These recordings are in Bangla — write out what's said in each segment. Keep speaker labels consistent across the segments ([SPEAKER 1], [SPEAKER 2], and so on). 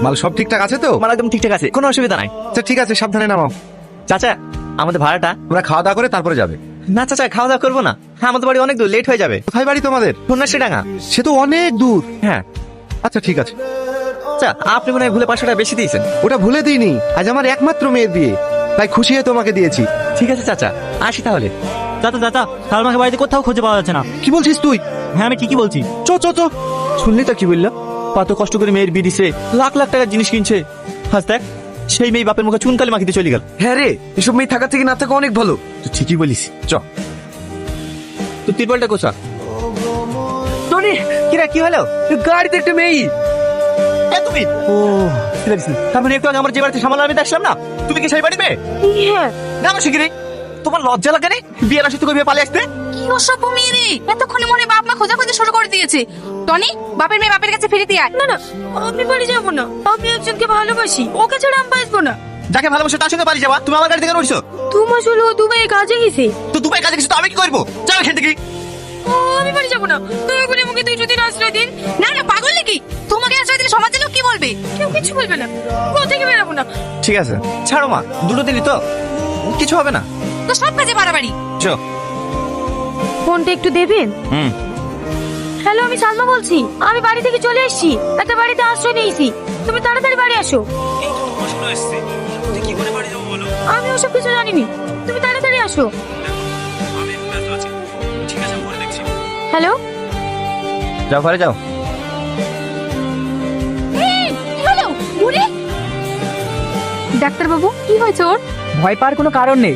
[SPEAKER 1] মাল সব ঠিকঠাক আছে তো?
[SPEAKER 2] মাল একদম ঠিকঠাক আছে, কোনো অসুবিধা নাই।
[SPEAKER 1] আচ্ছা ঠিক আছে, সাবধানে নামাও।
[SPEAKER 2] চাচা, আমাদের ভাড়াটা?
[SPEAKER 1] তোমরা খাওয়া দাওয়া করে তারপরে যাবে।
[SPEAKER 2] না চাচা, খাওয়া দাওয়া করবো না, হ্যাঁ আমাদের বাড়ি অনেক দূর, লেট হয়ে যাবে।
[SPEAKER 1] কোথায় বাড়ি তোমাদের?
[SPEAKER 2] সন্ন্যাসীডাঙ্গা।
[SPEAKER 1] সে তো অনেক দূর।
[SPEAKER 2] হ্যাঁ।
[SPEAKER 1] আচ্ছা ঠিক আছে।
[SPEAKER 2] আচ্ছা, আপনি মনে হয় ভুলে 500 টাকা বেশি দিয়েছেন।
[SPEAKER 1] ওটা ভুলে দিইনি, আজ আমার একমাত্র মেয়ের বিয়ে, তাই খুশি হয়ে তোমাকে দিয়েছি।
[SPEAKER 2] ঠিক আছে চাচা, আসি তাহলে।
[SPEAKER 3] চাচা চাচা, সালমাকে বাড়িতে কোথাও খুঁজে পাওয়া যাচ্ছে না।
[SPEAKER 1] কি বলছিস তুই?
[SPEAKER 3] হ্যাঁ আমি ঠিকই বলছি।
[SPEAKER 1] চ চ চ।
[SPEAKER 2] শুনলি তো কি বললো? কত কষ্ট করে মেয়ের বিয়ে দিছে, লাখ লাখ টাকার জিনিস কিনছে, হাস দেখ সেই মেয়ে বাপের মুখে চুনকালি মাখিতে চলে গেল।
[SPEAKER 1] হ্যাঁ রে, এসব মেয়ে থাকার থেকে না থাকা অনেক ভালো।
[SPEAKER 2] তুই ঠিকই বলিস, চ। তুই তিরপলটা কোথা? টনি, কিরা কি হলো?
[SPEAKER 1] গাড়িতে একটা মেয়ে।
[SPEAKER 2] তুমি ও তার মানে একটু আগে আমার যে বাড়িতে সামাল আমি দেখলাম না, তুমি কি সেই বাড়ি মেয়ে?
[SPEAKER 4] হ্যাঁ।
[SPEAKER 2] না আমার শিগগিরই। তোমার লজ্জা লাগে না বিয়ের আসে তোকে বিয়ে পালিয়ে আসতে?
[SPEAKER 4] কি অসভ্য মেয়ে রে, এতক্ষণে মনে বাপ মা খোঁজাখুঁজি শুরু করে দিয়েছে। টনি, বাপের মেয়ে বাপের কাছে ফিরে দিয়ে আয়। না না, আমি বাড়ি যাবো না, আমি একজনকে ভালোবাসি, ওকে ছাড়া আমি বাঁচবো না।
[SPEAKER 2] যাকে ভালোবাসো তার সঙ্গে বাড়ি যাবা, তুমি আমার গাড়ি থেকে উঠছো।
[SPEAKER 4] 2 মাস হলো ও দুবাই কাজে গেছে।
[SPEAKER 2] তো দুবাই কাজে কিছু তো আমি কি করবো? যাও এখান থেকে।
[SPEAKER 4] আমি বাড়ি যাবো না, দয়া করে আমাকে 2 দিন আশ্রয় দিন। না না, পাগল নাকি? তোমাকে আশ্রয় দিলে সমাজের লোক কি বলবে? কেউ কিছু বলবে না, কোথা থেকে বেরাবো না।
[SPEAKER 2] ঠিক আছে ছাড়ো মা, 2 দিনই তো, কিছু হবে না।
[SPEAKER 4] তো সব কাজে বাড়াবাড়ি।
[SPEAKER 2] চো।
[SPEAKER 4] ফোনটা একটু দেবেন?
[SPEAKER 2] হুম।
[SPEAKER 4] হ্যালো, আমি সালমা বলছি, আমি বাড়ি থেকে চলে এসেছি, একটা বাড়িতে আশ্রয় নিয়েছি, তুমি তাড়াতাড়ি বাড়ি আসো। আমি ওসব কিছু জানিনি, তুমি তাড়াতাড়ি আসো। হ্যালো,
[SPEAKER 2] যাও ঘরে যাও।
[SPEAKER 4] হ্যালো বুড়ি। ডাক্তার বাবু, কি হয়েছে ওর?
[SPEAKER 5] ভয় পাওয়ার কোনো কারণ নেই,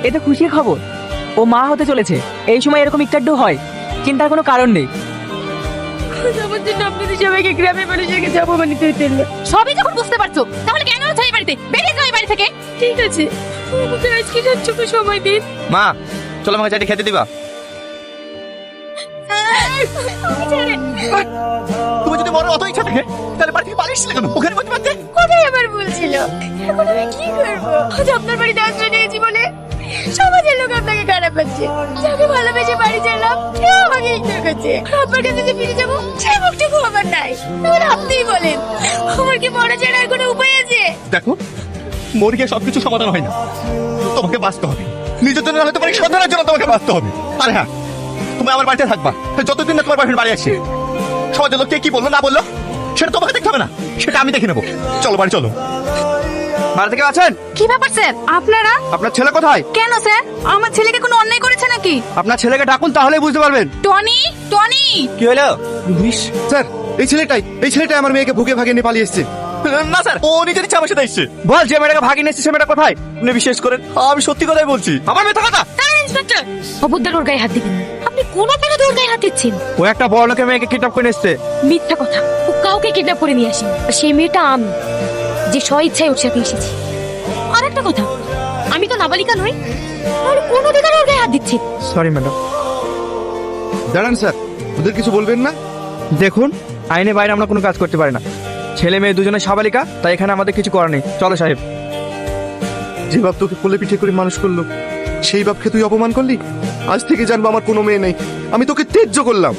[SPEAKER 5] এটা খুশির খবর। ও মা হতে চলেছে, এই সময় এরকম একটু হয়, চিন্তার কোনো কারণ নেই।
[SPEAKER 4] আমার জন্য আপনাদের সবাইকে গ্রামের মানুষকে যাবো বানিতে হতেন। সবই যখন বুঝতে পারছো, তাহলে কেন আছো এই বাড়িতে? বেরিয়ে যাও এই বাড়ি থেকে। ঠিক আছে, আমাকে আজকে যাচ্ছ সময় দিন।
[SPEAKER 2] মা চলো আমাকে চাটি খেতে দিবা। তুমি যদি মনে অত ইচ্ছা থাকে তাহলে বাড়ি থেকে পালিয়ে কেন? ওখানে বসে পারতে।
[SPEAKER 4] কোথায় আমার ভুল ছিল? এখন আমি কি করবো? আজ আপনার বাড়িতে আশ্রয় নিয়েছি বলে সমাজের লোক আপনাকে খারাপ পাচ্ছে। যাকে ভালোবেসে বাড়ি চাইলাম সে আমাকে ইগনোর করছে। আপনার কাছে যে ফিরে যাবো সে মুখটুকু আমার নাই। এবার আপনিই বলেন, আমার কি মরা ছাড়া আর কোনো উপায় আছে?
[SPEAKER 2] দেখো, মরে গিয়ে সবকিছু সমাধান হয় না, তোমাকে বাঁচতে হবে। নিজের জন্য হয়তো পারি, সন্তানের জন্য তোমাকে বাঁচতে হবে। আর হ্যাঁ, তুমি আমার বাড়িতে থাকবা যতদিন না তোমার বাড়ির বাড়ি আসে। সমাজের লোক কে কি বললো না বললো সেটা তোমাকে দেখতে হবে না, সেটা আমি দেখে নেবো। চলো বাড়ি চলো। বাড়ি থেকে আছেন?
[SPEAKER 4] কি ব্যাপার স্যার আপনারা?
[SPEAKER 1] আপনার ছেলে কোথায়?
[SPEAKER 4] কেন স্যার, আমার ছেলেকে কোনো অন্যায় করেছে নাকি?
[SPEAKER 1] আপনার ছেলেকে ডাকুন, তাহলেই বুঝতে পারবেন।
[SPEAKER 4] Tony, Tony.
[SPEAKER 2] কি হলো?
[SPEAKER 1] স্যার, এই ছেলেটাই আমার মেয়েকে ভুগে ভাগে নিয়ে পালিয়ে এসছে।
[SPEAKER 2] না স্যার, ও নিজের ইচ্ছা আমার সাথে এসছে। বল যে মেয়েটাকে ভাগিয়ে নিচ্ছে সে মেয়েটা কোথায়? আপনি বিশ্বাস করেন আমি সত্যি কথাই বলছি। আমার মেয়ে কথা।
[SPEAKER 4] ইন্সপেক্টর, অবুদ্দার ওর গায়ে হাত দিবেন না। আপনি কোন অপরাধে ওর গায়ে হাত দিচ্ছেন?
[SPEAKER 1] ও একটা বড় লোকের মেয়েকে কিডন্যাপ করে এসছে।
[SPEAKER 4] মিথ্যা কথা, ও কাউকে কিডন্যাপ করে নিয়ে আসেনি। আর সেই মেয়েটা আমি, যে স্ব ইচ্ছায় ওর সাথে এসেছি। আর একটা কথা, আমি তো নাবালিকা নই, আর কোন অধিকারে ওর গায়ে হাত দিচ্ছি?
[SPEAKER 1] Sorry madam. দাঁড়ান স্যার, ওদের কিছু বলবেন না?
[SPEAKER 5] দেখুন, আইনের বাইরে আমরা কোনো কাজ করতে পারি না। ছেলে মেয়ে দুজনে সাবালিকা, তাই এখানে আমাদের কিছু করার নেই। চলো সাহেব।
[SPEAKER 1] যে বাপ তোকে কোলে পিঠে করে মানুষ করলো, সেই বাপকে তুই অপমান করলি। আজ থেকে জানবো আমার কোনো মেয়ে নেই, আমি তোকে ত্যায্য করলাম।